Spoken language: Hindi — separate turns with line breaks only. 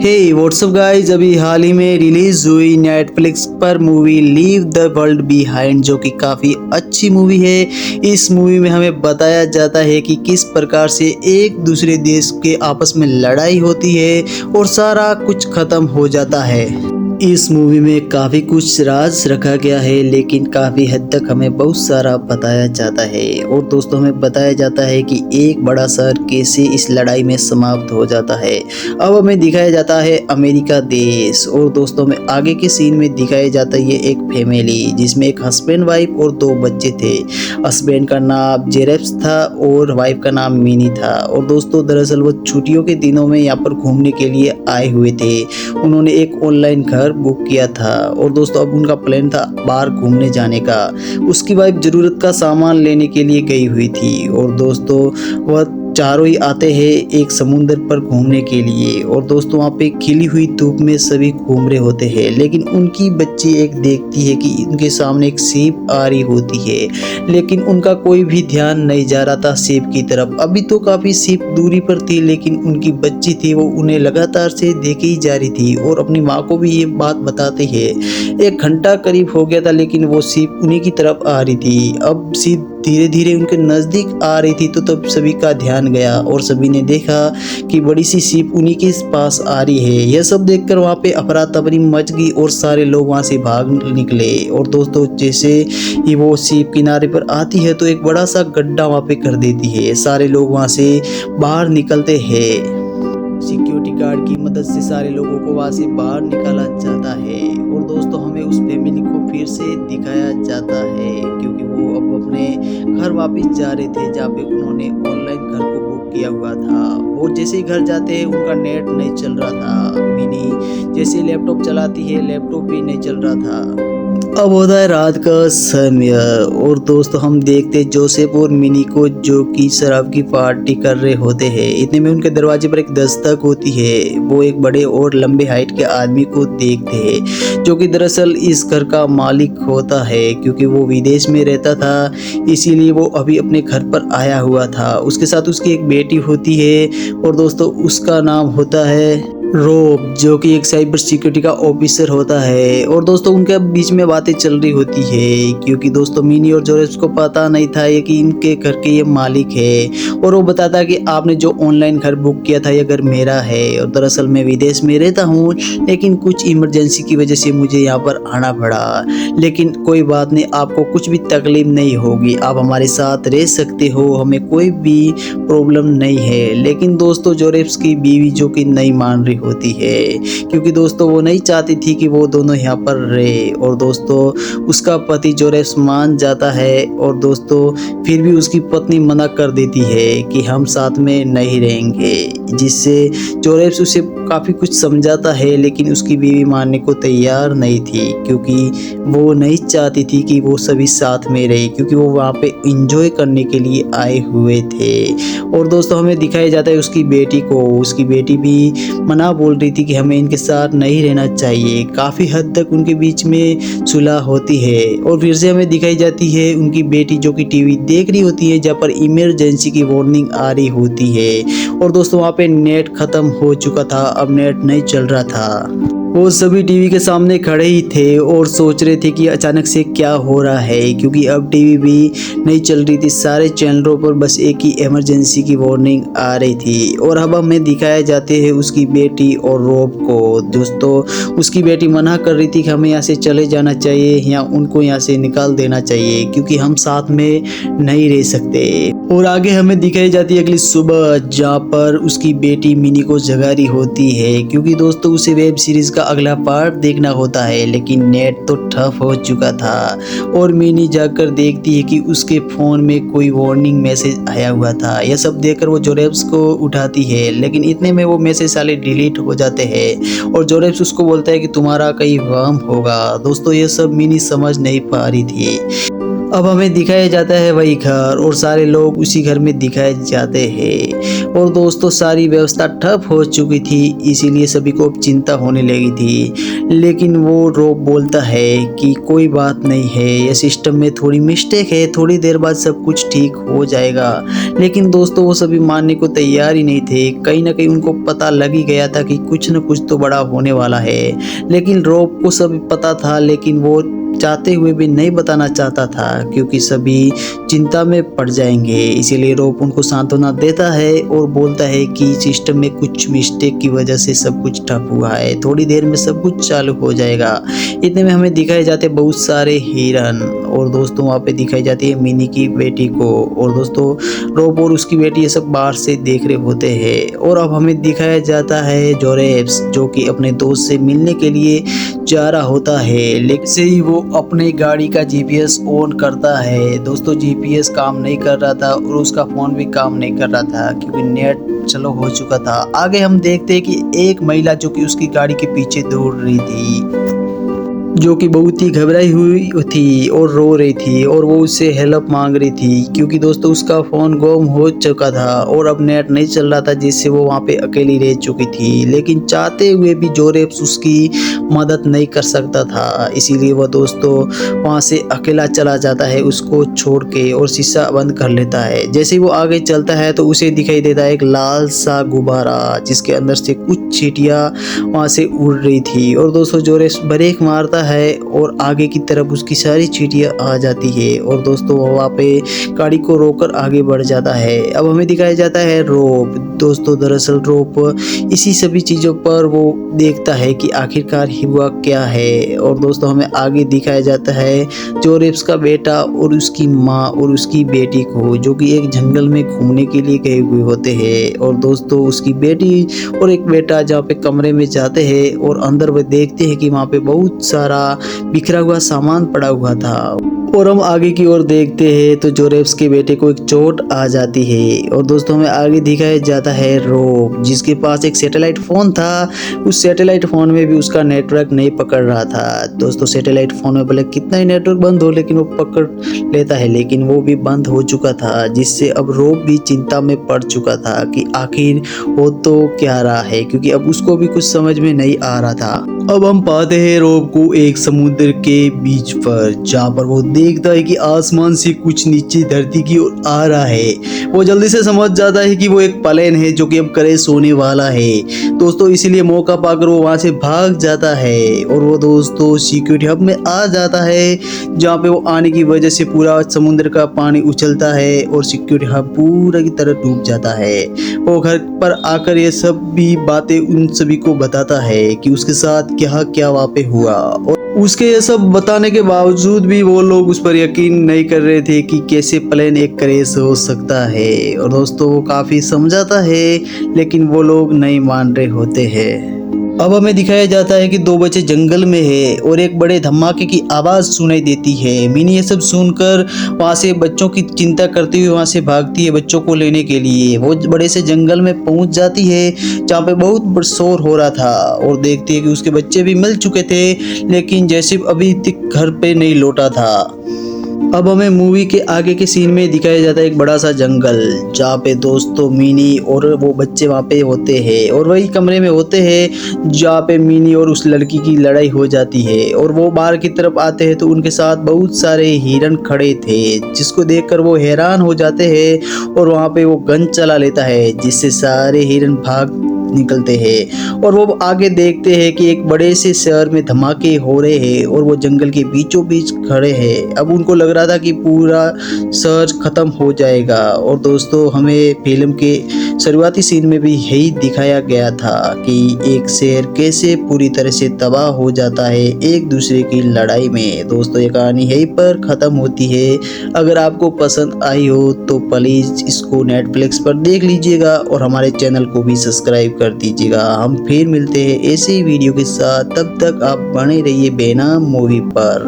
हे व्हाट्सअप गाइज, अभी हाल ही में रिलीज हुई नेटफ्लिक्स पर movie leave the world behind, जो कि काफ़ी अच्छी मूवी है। इस मूवी में हमें बताया जाता है कि किस प्रकार से एक दूसरे देश के आपस में लड़ाई होती है और सारा कुछ ख़त्म हो जाता है। इस मूवी में काफ़ी कुछ राज रखा गया है, लेकिन काफ़ी हद तक हमें बहुत सारा बताया जाता है। और दोस्तों, हमें बताया जाता है कि एक बड़ा शहर कैसे इस लड़ाई में समाप्त हो जाता है। अब हमें दिखाया जाता है अमेरिका देश। और दोस्तों, में आगे के सीन में दिखाया जाता है ये एक फैमिली, जिसमें एक हस्बैंड वाइफ और 2 बच्चे थे। हस्बैंड का नाम जेरेप्स था और वाइफ का नाम मिनी था। और दोस्तों, दरअसल वो छुट्टियों के दिनों में यहाँ पर घूमने के लिए आए हुए थे। उन्होंने एक ऑनलाइन घर बुक किया था और दोस्तों, अब उनका प्लान था बाहर घूमने जाने का। उसकी वाइफ जरूरत का सामान लेने के लिए गई हुई थी। और दोस्तों, वह चारों ही आते हैं एक समुंदर पर घूमने के लिए। और दोस्तों, वहाँ पे खिली हुई धूप में सभी घूम रहे होते हैं, लेकिन उनकी बच्ची एक देखती है कि उनके सामने एक सीप आ रही होती है, लेकिन उनका कोई भी ध्यान नहीं जा रहा था सीप की तरफ। अभी तो काफ़ी सीप दूरी पर थी, लेकिन उनकी बच्ची थी वो उन्हें लगातार से देखे ही जा रही थी और अपनी माँ को भी ये बात बताते हैं। 1 घंटा करीब हो गया था, लेकिन वो सीप उन्हीं की तरफ आ रही थी। अब सीप धीरे धीरे उनके नज़दीक आ रही थी, तो तब सभी का ध्यान गया और सभी ने देखा कि बड़ी सी सीप उन्हीं के पास आ रही है। यह सब देखकर वहाँ पे अफरा तफरी मच गई और सारे लोग वहाँ से भाग निकले। और दोस्तों, जैसे ही वो सीप किनारे पर आती है तो एक बड़ा सा गड्ढा वहाँ पे कर देती है। सारे लोग वहाँ से बाहर निकलते हैं। सिक्योरिटी गार्ड की मदद से सारे लोगों को वहाँ से बाहर निकाला जाता है। और दोस्तों, हमें उस फैमिली को फिर से दिखाया जाता है, क्योंकि वो अब अपने घर वापस जा रहे थे, जहाँ पे उन्होंने ऑनलाइन घर को बुक किया हुआ था। वो जैसे ही घर जाते हैं उनका नेट नहीं चल रहा था। मिनी जैसे लैपटॉप चलाती है, लैपटॉप भी नहीं चल रहा था। अब होता है रात का समय और दोस्तों, हम देखते जोसेफ और मिनी को जो कि शराब की पार्टी कर रहे होते हैं। इतने में उनके दरवाजे पर एक दस्तक होती है। वो एक बड़े और लंबे हाइट के आदमी को देखते हैं, जो कि दरअसल इस घर का मालिक होता है। क्योंकि वो विदेश में रहता था, इसीलिए वो अभी अपने घर पर आया हुआ था। उसके साथ उसकी एक बेटी होती है और दोस्तों, उसका नाम होता है रोब, जो कि एक साइबर सिक्योरिटी का ऑफिसर होता है। और दोस्तों, उनके बीच में बातें चल रही होती है, क्योंकि दोस्तों मिनी और जोरेस को पता नहीं था ये कि इनके घर के ये मालिक है। और वो बताता है कि आपने जो ऑनलाइन घर बुक किया था ये घर मेरा है, और दरअसल मैं विदेश में रहता हूँ, लेकिन कुछ इमरजेंसी की वजह से मुझे यहाँ पर आना पड़ा। लेकिन कोई बात नहीं, आपको कुछ भी तकलीफ नहीं होगी, आप हमारे साथ रह सकते हो, हमें कोई भी प्रॉब्लम नहीं है। लेकिन दोस्तों, जोरेस की बीवी जो कि नहीं मान रही होती है, क्योंकि दोस्तों वो नहीं चाहती थी कि वो दोनों यहाँ पर रहे। और दोस्तों, उसका पति जोरेस मान जाता है और दोस्तों फिर भी उसकी पत्नी मना कर देती है कि हम साथ में नहीं रहेंगे, जिससे जोरेस उसे काफ़ी कुछ समझाता है, लेकिन उसकी बीवी मानने को तैयार नहीं थी, क्योंकि वो नहीं चाहती थी कि वो सभी साथ में रहे, क्योंकि वो वहाँ पे इंजॉय करने के लिए आए हुए थे। और दोस्तों, हमें दिखाया जाता है उसकी बेटी को। उसकी बेटी भी मना बोल रही थी कि हमें इनके साथ नहीं रहना चाहिए। काफ़ी हद तक उनके बीच में सुलह होती है। और फिर से हमें दिखाई जाती है उनकी बेटी, जो कि टीवी देख रही होती है, जहाँ पर इमरजेंसी की वार्निंग आ रही होती है। और दोस्तों, वहाँ पे नेट ख़त्म हो चुका था, अब नेट नहीं चल रहा था। वो सभी टीवी के सामने खड़े ही थे और सोच रहे थे कि अचानक से क्या हो रहा है, क्योंकि अब टीवी भी नहीं चल रही थी। सारे चैनलों पर बस एक ही इमरजेंसी की वार्निंग आ रही थी। और अब हमें दिखाया जाते हैं उसकी बेटी और रोब को। दोस्तों, उसकी बेटी मना कर रही थी कि हमें यहाँ से चले जाना चाहिए या उनको यहाँ से निकाल देना चाहिए, क्योंकि हम साथ में नहीं रह सकते। और आगे हमें दिखाई जाती है अगली सुबह, जहाँ पर उसकी बेटी मिनी को जगा रही होती है, क्योंकि दोस्तों उसे वेब सीरीज का अगला पार्ट देखना होता है। लेकिन नेट तो ठप हो चुका था और मिनी जाकर देखती है कि उसके फ़ोन में कोई वार्निंग मैसेज आया हुआ था। यह सब देखकर वो जोरेप्स को उठाती है, लेकिन इतने में वो मैसेज साले डिलीट हो जाते हैं और जोरेप्स उसको बोलता है कि तुम्हारा कहीं वहम होगा। दोस्तों, ये सब मिनी समझ नहीं पा रही थी। अब हमें दिखाया जाता है वही घर और सारे लोग उसी घर में दिखाए जाते हैं। और दोस्तों सारी व्यवस्था ठप हो चुकी थी, इसीलिए सभी को अब चिंता होने लगी थी। लेकिन वो रोब बोलता है कि कोई बात नहीं है, ये सिस्टम में थोड़ी मिस्टेक है, थोड़ी देर बाद सब कुछ ठीक हो जाएगा। लेकिन दोस्तों वो सभी मानने को तैयार ही नहीं थे। कहीं ना कहीं उनको पता लग ही गया था कि कुछ न कुछ तो बड़ा होने वाला है। लेकिन रोब को सब पता था, लेकिन वो चाहते हुए भी नहीं बताना चाहता था क्योंकि सभी चिंता में पड़ जाएंगे। इसीलिए रोब उनको सांत्वना देता है और बोलता है कि सिस्टम में कुछ मिस्टेक की वजह से सब कुछ ठप हुआ है, थोड़ी देर में सब कुछ चालू हो जाएगा। इतने में हमें दिखाए जाते बहुत सारे हिरन और दोस्तों वहाँ पे दिखाई जाती है मिनी की बेटी को। और दोस्तों रोब और उसकी बेटी ये सब बाहर से देख रहे होते हैं। और अब हमें दिखाया जाता है जोरेब्स जो कि अपने दोस्त से मिलने के लिए जा रहा होता है। लेकिन से ही वो अपने गाड़ी का जीपीएस ऑन करता है। दोस्तों जीपीएस काम नहीं कर रहा था और उसका फोन भी काम नहीं कर रहा था क्योंकि नेट चलो हो चुका था। आगे हम देखते हैं कि एक महिला जो कि उसकी गाड़ी के पीछे दौड़ रही थी, जो कि बहुत ही घबराई हुई थी और रो रही थी और वो उससे हेल्प मांग रही थी क्योंकि दोस्तों उसका फ़ोन गुम हो चुका था और अब नेट नहीं चल रहा था, जिससे वो वहाँ पे अकेली रह चुकी थी। लेकिन चाहते हुए भी जोरेब्स उसकी मदद नहीं कर सकता था, इसीलिए वह दोस्तों वहाँ से अकेला चला जाता है उसको छोड़ के और शीशा बंद कर लेता है। जैसे ही वो आगे चलता है तो उसे दिखाई देता है एक लाल सा गुब्बारा जिसके अंदर से कुछ चींटियाँ वहाँ से उड़ रही थी। और दोस्तों जोरेब्स ब्रेक मारता है और आगे की तरफ उसकी सारी चींटियां आ जाती है और दोस्तों वो वहाँ पे गाड़ी को रोककर आगे बढ़ जाता है। अब हमें दिखाया जाता है रोब। दोस्तों दरअसल रोब इसी सभी चीज़ों पर वो देखता है कि आखिरकार हुआ क्या है। और दोस्तों हमें आगे दिखाया जाता है जोरेब्स का बेटा और उसकी माँ और उसकी बेटी को, जो कि एक जंगल में घूमने के लिए गए हुए होते हैं। और दोस्तों उसकी बेटी और एक बेटा जहाँ पे कमरे में जाते हैं और अंदर वो देखते हैं कि वहाँ पे बहुत सारा बिखरा हुआ सामान पड़ा हुआ था। और हम आगे की ओर देखते हैं तो जोरेब्स के बेटे को एक चोट आ जाती है। और दोस्तों हमें आगे दिखाया जाता है रोब जिसके पास एक सैटेलाइट फ़ोन था। उस सैटेलाइट फ़ोन में भी उसका नेटवर्क नहीं पकड़ रहा था। दोस्तों सैटेलाइट फ़ोन में भले कितना ही नेटवर्क बंद हो लेकिन वो पकड़ लेता है, लेकिन वो भी बंद हो चुका था, जिससे अब रोब भी चिंता में पड़ चुका था कि आखिर हो तो क्या रहा है, क्योंकि अब उसको भी कुछ समझ में नहीं आ रहा था। अब हम पाते हैं रोब को एक समुद्र के बीच पर, जहाँ पर वो देखता है कि आसमान से कुछ नीचे धरती की ओर आ रहा है। वो जल्दी से समझ जाता है कि वो एक प्लेन है जो कि अब क्रैश होने वाला है। दोस्तों इसीलिए मौका पाकर वो वहाँ से भाग जाता है और वो दोस्तों सिक्योरिटी हब में आ जाता है, जहाँ पे वो आने की वजह से पूरा समुद्र का पानी उछलता है और सिक्योरिटी हब पूरा की तरह डूब जाता है। वो घर पर आकर ये सब भी बातें उन सभी को बताता है कि उसके साथ क्या क्या वहाँ पे हुआ। और उसके ये सब बताने के बावजूद भी वो लोग उस पर यकीन नहीं कर रहे थे कि कैसे प्लेन एक क्रैश हो सकता है। और दोस्तों वो काफ़ी समझाता है लेकिन वो लोग नहीं मान रहे होते हैं। अब हमें दिखाया जाता है कि दो बच्चे जंगल में है और एक बड़े धमाके की आवाज़ सुनाई देती है। मिनी ये सब सुनकर वहाँ से बच्चों की चिंता करते हुए वहाँ से भागती है बच्चों को लेने के लिए। वो बड़े से जंगल में पहुँच जाती है जहाँ पे बहुत शोर हो रहा था और देखती है कि उसके बच्चे भी मिल चुके थे, लेकिन जैसे अभी तक घर पे नहीं लौटा था। अब हमें मूवी के आगे के सीन में दिखाया जाता है एक बड़ा सा जंगल, जहाँ पे दोस्तों मिनी और वो बच्चे वहाँ पे होते हैं और वही कमरे में होते हैं जहाँ पे मिनी और उस लड़की की लड़ाई हो जाती है। और वो बाहर की तरफ आते हैं तो उनके साथ बहुत सारे हिरन खड़े थे, जिसको देखकर वो हैरान हो जाते हैं और वहाँ पे वो गन चला लेता है, जिससे सारे हिरन भाग निकलते हैं। और वो आगे देखते हैं कि एक बड़े से शहर में धमाके हो रहे हैं और वो जंगल के बीचों बीच खड़े हैं। अब उनको लग रहा था कि पूरा शहर खत्म हो जाएगा। और दोस्तों हमें फिल्म के शुरुआती सीन में भी यही दिखाया गया था कि एक शहर कैसे पूरी तरह से तबाह हो जाता है एक दूसरे की लड़ाई में। दोस्तों ये कहानी यहीं पर ख़त्म होती है। अगर आपको पसंद आई हो तो प्लीज़ इसको नेटफ्लिक्स पर देख लीजिएगा और हमारे चैनल को भी सब्सक्राइब कर दीजिएगा। हम फिर मिलते हैं ऐसे ही वीडियो के साथ, तब तक आप बने रहिए बेनाम मूवी पर।